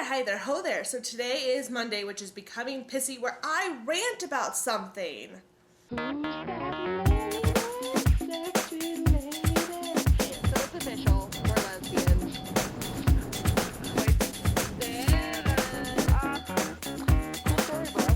hi there, ho there. So today is Monday, which is Becoming Pissy, where I rant about something. Who's that lady? Sexy lady. So it's official. We're lesbians. Cool story, bro.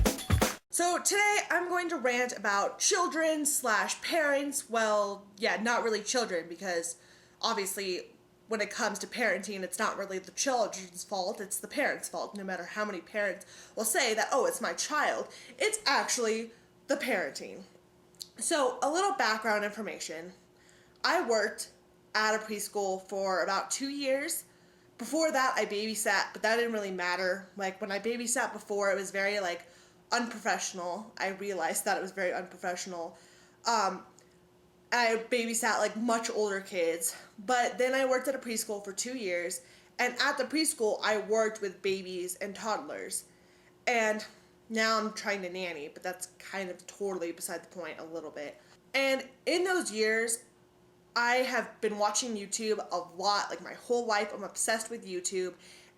So today I'm going to rant about children slash parents. Well, yeah, not really children, because obviously when it comes to parenting, it's not really the children's fault, it's the parents' fault. No matter how many parents will say that, oh, it's my child, it's actually the parenting. So, a little background information. I worked at a preschool for about 2 years. Before that, I babysat, but that didn't really matter. Like, when I babysat before, it was very, unprofessional. I realized that it was very unprofessional. I babysat, much older kids. But then I worked at a preschool for 2 years, and at the preschool, I worked with babies and toddlers. And now I'm trying to nanny, but that's kind of totally beside the point a little bit. And in those years, I have been watching YouTube a lot, like my whole life. I'm obsessed with YouTube.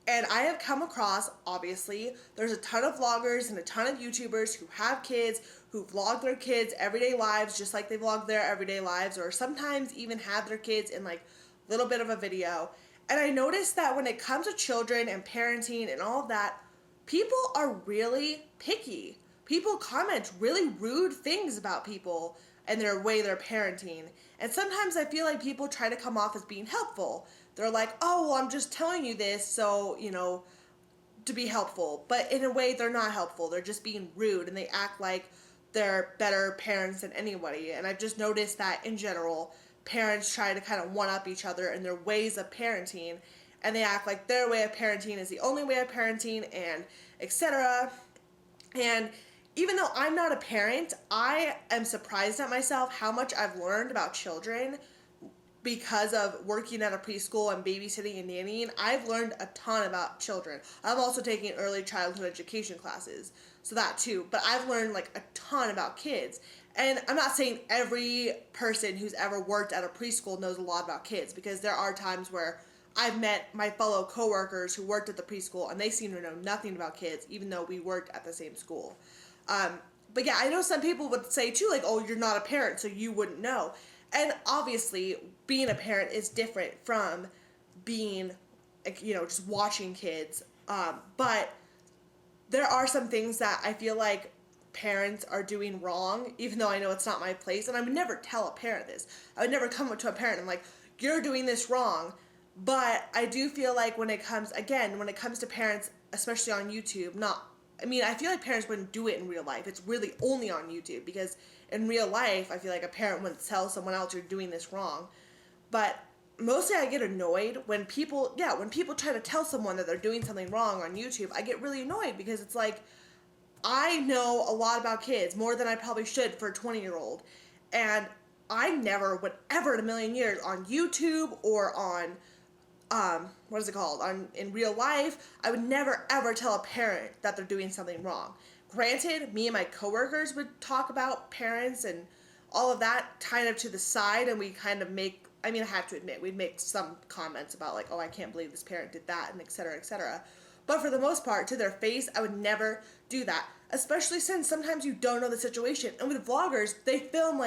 And I have come across, obviously, there's a ton of vloggers and a ton of YouTubers who have kids, who vlog their kids' everyday lives just like they vlog their everyday lives, or sometimes even have their kids in a little bit of a video. And I noticed that when it comes to children and parenting and all of that, people are really picky. People comment really rude things about people and their way they're parenting. And sometimes I feel like people try to come off as being helpful. They're like, oh, well, I'm just telling you this so, to be helpful. But in a way, they're not helpful. They're just being rude and they act like they're better parents than anybody. And I've just noticed that in general, parents try to kind of one up each other in their ways of parenting. And they act like their way of parenting is the only way of parenting, and etc. And even though I'm not a parent, I am surprised at myself how much I've learned about children because of working at a preschool and babysitting and nannying. I've learned a ton about children. I'm also taking early childhood education classes, so that too. But I've learned a ton about kids. And I'm not saying every person who's ever worked at a preschool knows a lot about kids, because there are times where I've met my fellow coworkers who worked at the preschool and they seem to know nothing about kids, even though we worked at the same school. But yeah, I know some people would say too, oh, you're not a parent, so you wouldn't know. And obviously, being a parent is different from being, just watching kids. But there are some things that I feel like parents are doing wrong, even though I know it's not my place. And I would never tell a parent this. I would never come up to a parent and you're doing this wrong. But I do feel like when it comes to parents, especially on YouTube, I feel like parents wouldn't do it in real life. It's really only on YouTube, because in real life, I feel like a parent wouldn't tell someone else you're doing this wrong. But mostly I get annoyed when people try to tell someone that they're doing something wrong on YouTube. I get really annoyed because it's I know a lot about kids, more than I probably should for a 20-year-old. And I never would ever in a million years on YouTube or on in real life, I would never ever tell a parent that they're doing something wrong. Granted, me and my coworkers would talk about parents and all of that kind of to the side, and we kind of I have to admit, we'd make some comments about oh, I can't believe this parent did that, and et cetera, et cetera. But for the most part, to their face, I would never do that, especially since sometimes you don't know the situation. And with vloggers, they film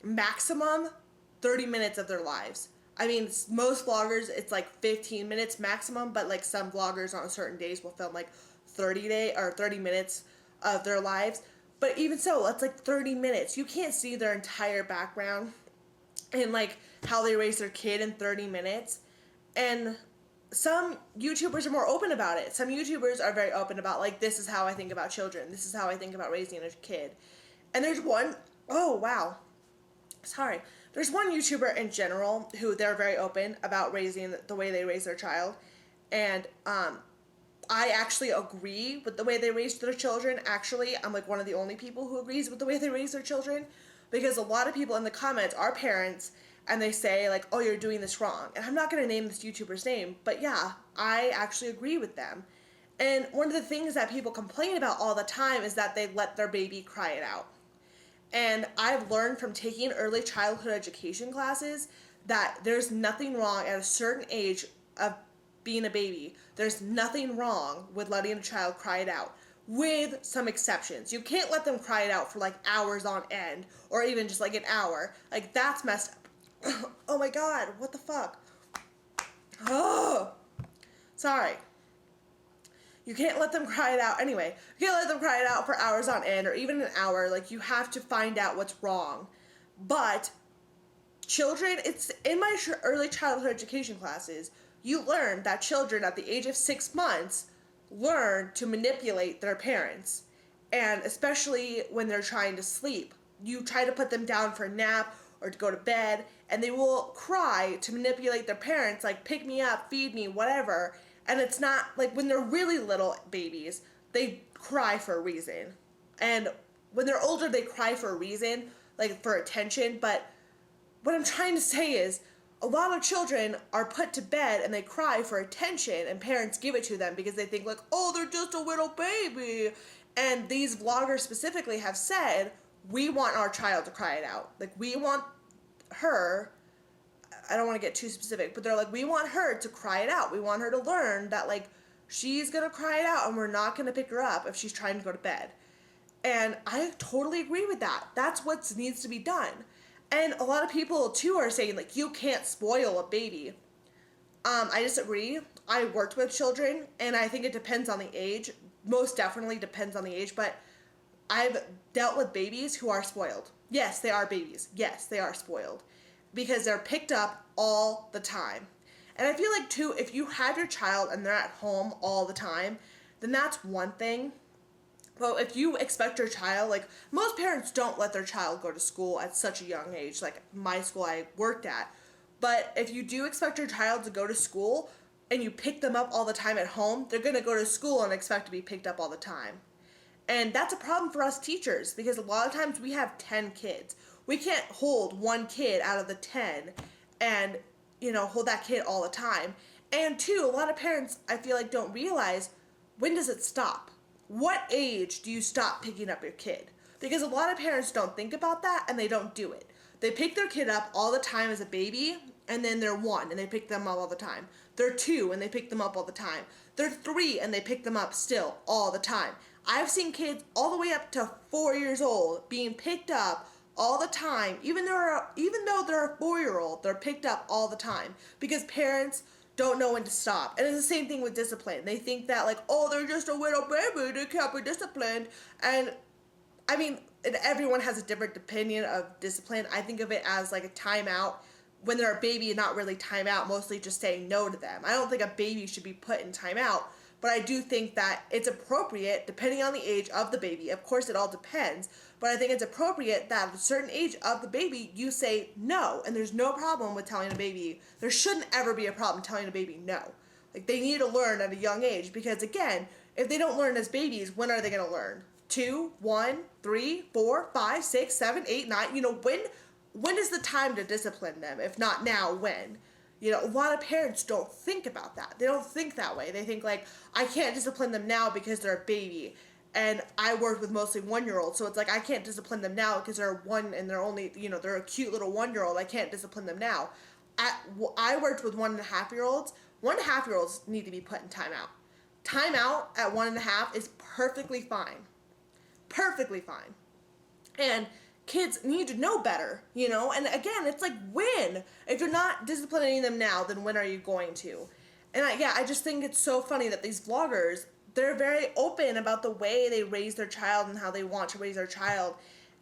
maximum 30 minutes of their lives. Most vloggers, it's 15 minutes maximum, but some vloggers on certain days will film 30 minutes of their lives. But even so, that's 30 minutes. You can't see their entire background and how they raise their kid in 30 minutes. And some YouTubers are more open about it. Some YouTubers are very open about this is how I think about children. This is how I think about raising a kid. And there's one, oh wow. Sorry. There's one YouTuber in general who they're very open about raising the way they raise their child. And I actually agree with the way they raise their children. Actually, I'm one of the only people who agrees with the way they raise their children, because a lot of people in the comments are parents and they say oh, you're doing this wrong. And I'm not going to name this YouTuber's name, but yeah, I actually agree with them. And one of the things that people complain about all the time is that they let their baby cry it out. And I've learned from taking early childhood education classes that there's nothing wrong at a certain age of being a baby, there's nothing wrong with letting a child cry it out, with some exceptions. You can't let them cry it out for like hours on end, or even just like an hour. Like, that's messed up. Oh my god, what the fuck? Oh, sorry. You can't let them cry it out. Anyway, you can't let them cry it out for hours on end, or even an hour. Like, you have to find out what's wrong. But children, it's in my early childhood education classes, you learn that children at the age of 6 months learn to manipulate their parents. And especially when they're trying to sleep, you try to put them down for a nap or to go to bed, and they will cry to manipulate their parents, like, pick me up, feed me, whatever. And it's not like, when they're really little babies, they cry for a reason. And when they're older, they cry for a reason, like for attention. But what I'm trying to say is, a lot of children are put to bed and they cry for attention, and parents give it to them because they think like, oh, they're just a little baby. And these vloggers specifically have said, we want our child to cry it out. Like, we want her, I don't want to get too specific, but they're like, we want her to cry it out. We want her to learn that, like, she's going to cry it out, and we're not going to pick her up if she's trying to go to bed. And I totally agree with that. That's what needs to be done. And a lot of people, too, are saying, like, you can't spoil a baby. I disagree. I worked with children, and I think it depends on the age. Most definitely depends on the age, but I've dealt with babies who are spoiled. Yes, they are babies. Yes, they are spoiled. Because they're picked up all the time. And I feel like, too, if you have your child and they're at home all the time, then that's one thing. Well, if you expect your child, like, most parents don't let their child go to school at such a young age, like my school I worked at. But if you do expect your child to go to school and you pick them up all the time at home, they're going to go to school and expect to be picked up all the time. And that's a problem for us teachers, because a lot of times we have 10 kids. We can't hold one kid out of the 10 and, hold that kid all the time. And two, a lot of parents, I feel like, don't realize, when does it stop? What age do you stop picking up your kid? Because a lot of parents don't think about that, and they don't do it. They pick their kid up all the time as a baby, and then they're 1 and they pick them up all the time. They're 2 and they pick them up all the time. They're 3 and they pick them up still all the time. I've seen kids all the way up to 4 years old being picked up all the time. Even though they're a 4-year-old, they're picked up all the time because parents don't know when to stop. And it's the same thing with discipline. They think that, like, oh, they're just a little baby, they can't be disciplined. And I mean, everyone has a different opinion of discipline. I think of it as like a timeout. When they're a baby, not really timeout, mostly just saying no to them. I don't think a baby should be put in timeout, but I do think that it's appropriate, depending on the age of the baby. Of course, it all depends, but I think it's appropriate that at a certain age of the baby, you say no, and there's no problem with telling a baby. There shouldn't ever be a problem telling a baby no. Like, they need to learn at a young age, because again, if they don't learn as babies, when are they going to learn? 2, 1, 3, 4, 5, 6, 7, 8, 9, when is the time to discipline them? If not now, when? A lot of parents don't think about that. They don't think that way. They think, like, I can't discipline them now because they're a baby. And I work with mostly 1-year-olds, so it's like, I can't discipline them now because they're 1 and they're only, they're a cute little 1-year-old. I can't discipline them now. I worked with 1.5-year-olds. 1.5-year-olds need to be put in timeout. Timeout at 1.5 is perfectly fine. Perfectly fine. And kids need to know better, and again, it's like, when? If you're not disciplining them now, then when are you going to? And I just think it's so funny that these vloggers, they're very open about the way they raise their child and how they want to raise their child,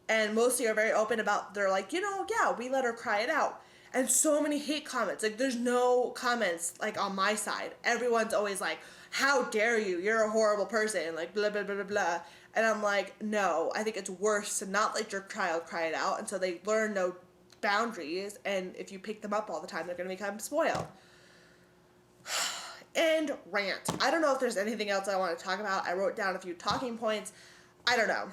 and mostly are very open about, they're like, yeah, we let her cry it out. And so many hate comments, like, there's no comments, like, on my side. Everyone's always like, how dare you, you're a horrible person, like, blah, blah, blah, blah, blah. And I'm like, no, I think it's worse to not let your child cry it out until they learn no boundaries, and if you pick them up all the time, they're going to become spoiled. And rant. I don't know if there's anything else I want to talk about. I wrote down a few talking points. I don't know.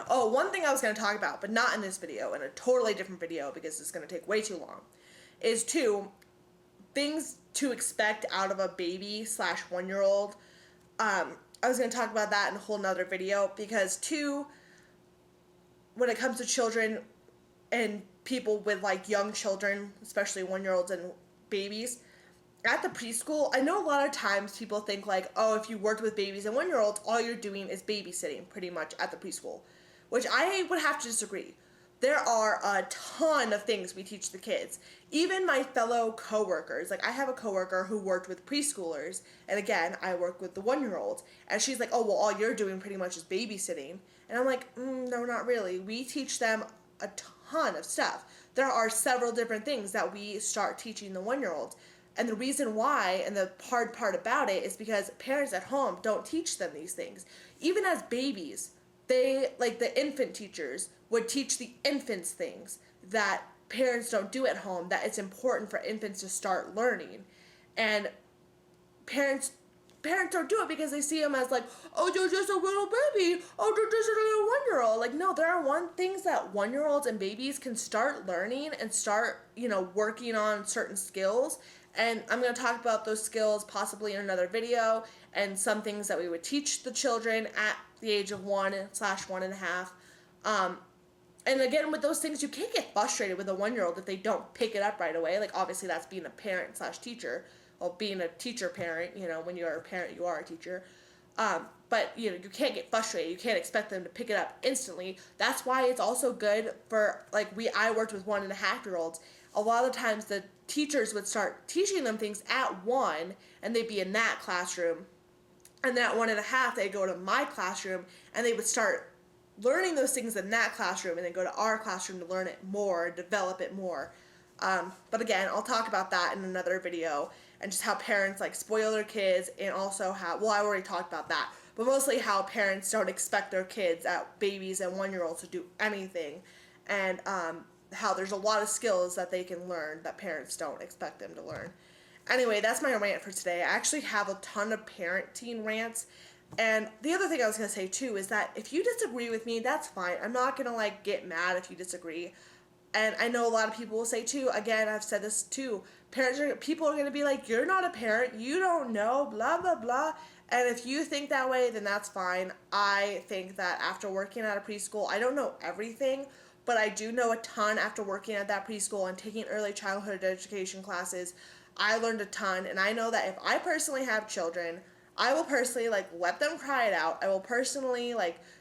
Oh, one thing I was going to talk about, but not in this video, in a totally different video, because it's going to take way too long, is things to expect out of a baby / 1-year-old. I was going to talk about that in a whole nother video, because when it comes to children and people with, like, young children, especially 1-year-olds and babies, at the preschool, I know a lot of times people think like, oh, if you worked with babies and 1-year-olds, all you're doing is babysitting pretty much at the preschool, which I would have to disagree. There are a ton of things we teach the kids. Even my fellow coworkers, like I have a coworker who worked with preschoolers, and again, I work with the 1-year-olds, and she's like, oh, well, all you're doing pretty much is babysitting. And I'm like, no, not really. We teach them a ton of stuff. There are several different things that we start teaching the 1-year-olds. And the reason why, and the hard part about it, is because parents at home don't teach them these things. Even as babies, they, like the infant teachers, would teach the infants things that parents don't do at home, that it's important for infants to start learning. And parents parents don't do it because they see them as like, oh, you're just a little baby, oh, you're just a little 1-year-old. Like, no, there are one things that 1-year-olds and babies can start learning and start, working on certain skills. And I'm going to talk about those skills possibly in another video, and some things that we would teach the children at the age of 1/1.5. And again, with those things, you can't get frustrated with a 1-year-old if they don't pick it up right away. Like, obviously, that's being a parent/teacher. Well, being a teacher parent, when you're a parent, you are a teacher. But, you can't get frustrated. You can't expect them to pick it up instantly. That's why it's also good for, like, I worked with 1.5-year-olds. A lot of times the teachers would start teaching them things at 1, and they'd be in that classroom. And then at 1.5, they'd go to my classroom, and they would start learning those things in that classroom, and then go to our classroom to learn it more, develop it more. But again, I'll talk about that in another video, and just how parents like spoil their kids, and also how, well, I already talked about that, but mostly how parents don't expect their kids, babies and 1-year-olds, to do anything, and how there's a lot of skills that they can learn that parents don't expect them to learn. Anyway, that's my rant for today. I actually have a ton of parenting rants. And the other thing I was going to say too is that if you disagree with me, that's fine. I'm not going to get mad if you disagree. And I know a lot of people will say too, again, I've said this too, people are going to be like, you're not a parent, you don't know, blah, blah, blah. And if you think that way, then that's fine. I think that after working at a preschool, I don't know everything, but I do know a ton after working at that preschool and taking early childhood education classes. I learned a ton, and I know that if I personally have children, I will personally let them cry it out. I will personally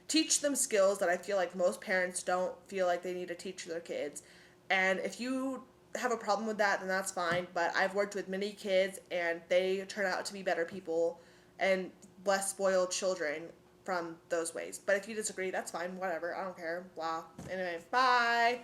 teach them skills that I feel like most parents don't feel like they need to teach their kids. And if you have a problem with that, then that's fine. But I've worked with many kids, and they turn out to be better people and less spoiled children from those ways. But if you disagree, that's fine. Whatever. I don't care. Blah. Anyway, bye.